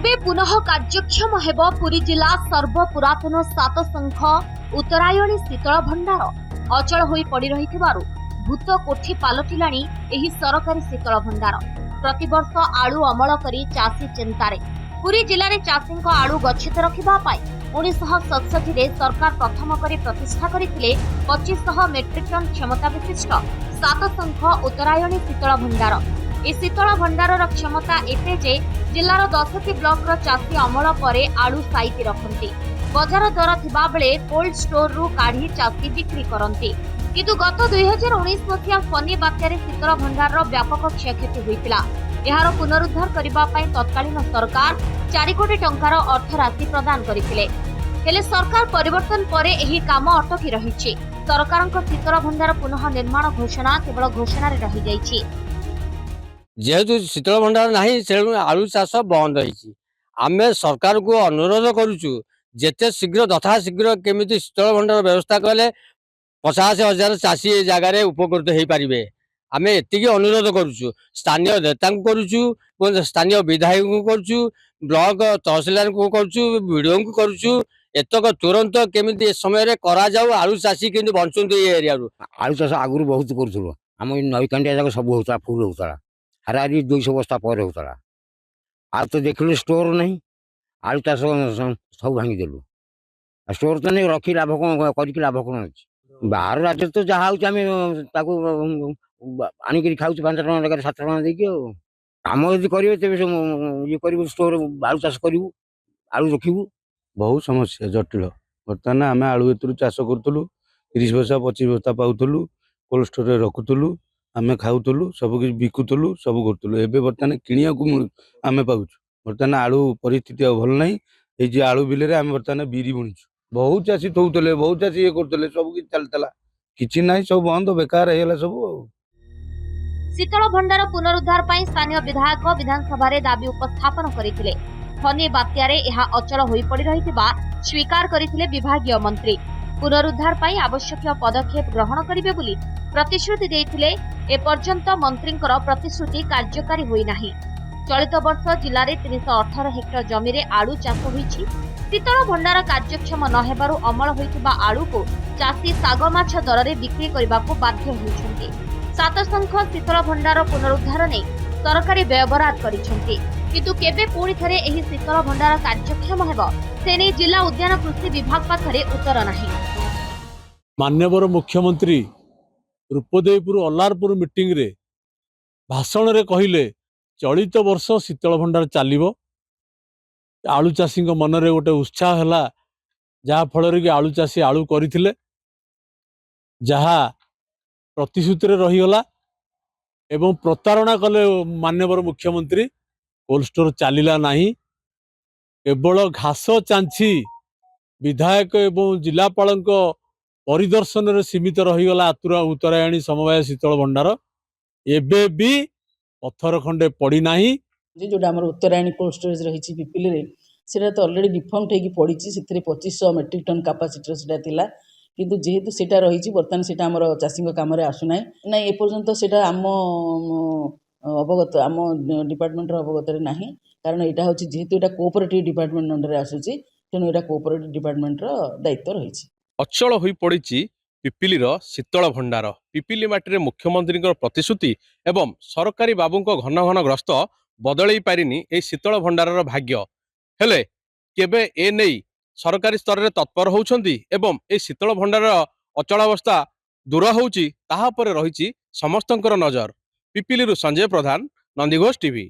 केबे पुनः कार्यक्षम हेब पुरी जिला सर्वपुरातन सातशंख उत्तरायणी शीतल भंडार अचल होई पड़ी रहिथिबारु भूत कोठी पालटिलाणी एही सरकारी शीतल भंडार। प्रतिवर्ष आलू अमल करी चाषी चिंतारे। पुरी जिले में चाषी आलू गच्छित रखिबा पाई 1967 रे सरकार प्रथम करी प्रतिष्ठा करथिले 2500 मेट्रिक टन क्षमता विशिष्ट सातशंख उत्तरायणी शीतल भंडार। ए शीतल भंडार क्षमता एते जे जिलार 10टी ब्लॉक चाषी अमल परे आलू साइति रखती बजार दर थिबा बेले कोल्ड स्टोर रु काढ़ी चाषी बिक्री करती। किंतु गत 2019 मसीहा फनी बात्यारे शीतल भंडार व्यापक क्षयक्षति होइतिला। एहार पुनरुद्धार करिबा पई तत्कालीन सरकार 4 कोटी टंकार अर्थ राशि प्रदान करथिले। हेले सरकार परिवर्तन परे एही काम अटकी रहिछि। सरकारक शीतल भंडार पुनः निर्माण घोषणा केवल घोषणा रे रहि जाइछि। जेहेतु शीतल भंडार नहीं से आलू चाष बंद होमें सरकार को अनुरोध करुचु जेते शीघ्र तथा शीघ्र केमी शीतल भंडार व्यवस्था कले 50,000 चाषी जगार उपकृत हो पारे। आम एति अनुरोध करुचु स्थानीय नेता करुचु स्थानीय विधायक को करुचु ब्लॉक तहसीलदार को करुचु विडीओ को करुचु एतक तुरंत केमी समय करा जाऊ आलू चाषी के बंचुंट एरिया आलू चाष आगुरी बहुत करूँ आम नईकांडिया जाक सब होता फुल होता हरारी 200 बस्ता पर होता आ तो देखिलु स्टोर नहीं आलू चाष सब भांगीदेलु स्टोर तो नहीं रखी लाभ कौन कर लाभ कौन अच्छी बाहर राज्य तो जहाँ आनिक खाऊ 5 टका जगह 7 टका देकी आम यदि करेंगे तेज ये कर स्टोर आलू चाष करूँ आलू रखू बहुत समस्या जटिल। बर्तमान आम आलू एतु चाष करूँ 30 बस्ता 25 बस्ता पाऊलु कोल्ड स्टोर रखुलु आम खाऊलु सब किसी बिकुलु सब करूँ। एवं बर्तमान किणा आम पाऊँ बर्तमान आलू परिस्थिति भल ना ये आलू बिल आम बर्तमान बिरी बुणीचु बहुत चाषी थोले बहुत चाषी ये करते सब किसी चलता कि ना सब बंद बेकार है सब। शीतल भंडार पुनरुद्धार पर स्थानीय विधायक विधानसभा दाबी उपस्थापन करते। फनी बात्यारे यह अचल होई पड़ी रहिथिबा स्वीकार करथिले विभागीय मंत्री। पुनरुद्धार पर आवश्यक पदक्षेप ग्रहण करिवे बोली प्रतिश्रुति देथिले। एपर्यंत मंत्रींकर प्रतिश्रुति कार्यकारी होई नाही। चलित वर्ष जिले में 318 हेक्टर जमी रे आलू चाष होईछि। शीतल भंडार कार्यक्षम न हेबारु अमल होइथिबा आलू को चाषी साग माछ दर रे बिक्री करबाकू बाध्य होइछन्ति। सातशंख शीतल भंडार पुनरुद्धार नै सरकारी व्यय बराद करिछन्ति। किंतु केबे पुणी थरे एही शीतल भंडार कार्यक्षम हेबो से नै जिला उद्यान कृषि विभाग पाखरे उत्तर नाही। माननीय मुख्यमंत्री रूपदेवपुर अल्लारपुर मीटिंग रे भाषण रे कहिले चलित वर्ष शीतल भंडार चलिबो। आलू चाषी मन रे गोटे उत्साह है जहाँ फल कि आलू चाषी आलू करथिले जहाँ प्रतिश्रुति रहीगला एवं प्रतारणा कले माननीय मुख्यमंत्री। कोल्ड स्टोर चलिला नहीं केवल घास चांछी विधायक एवं जिलापाल परिदर्शन रे सीमित रहीगला उत्तरायणी समवाय शीतल भंडार एबे भी पत्थर खंडे पड़ी नाही। जोटा आम उत्तरायणी कोल्ड स्टोरेज रही पिपिल से तो अलरेडी डिफॉल्ट होगी पड़ी से 2500 मेट्रिक टन कैपेसिटी से किंतु जेहेतु सेटा रही बर्तमान से आम चाषी कम आसुना ना एपर्यंत से आम अवगत आम डिपार्टमेंट अवगत ना कारण यहाँ हूँ जेहेतु यहाँ कोऑपरेटिव डिपार्टमेंट अंडर आसूसी तेणु यहाँ कोऑपरेटिव डिपार्टमेंट दायित्व रही। अचल हो पड़ी पिपिलीर शीतल भंडार पिपिली माटी मुख्यमंत्री प्रतिश्रुति एवं सरकारी बाबू घन घन ग्रस्त बदल पारिनी ए शीतल भंडार भाग्य हेले केबे ए नहीं सरकारी स्तर में तत्पर होउछंती एवं ए शीतल भंडार अचलावस्था दूर होउची ताहा पर रहिची समस्तंकर नजर। पिपिलीरु संजय प्रधान, नंदीघोष टीवी।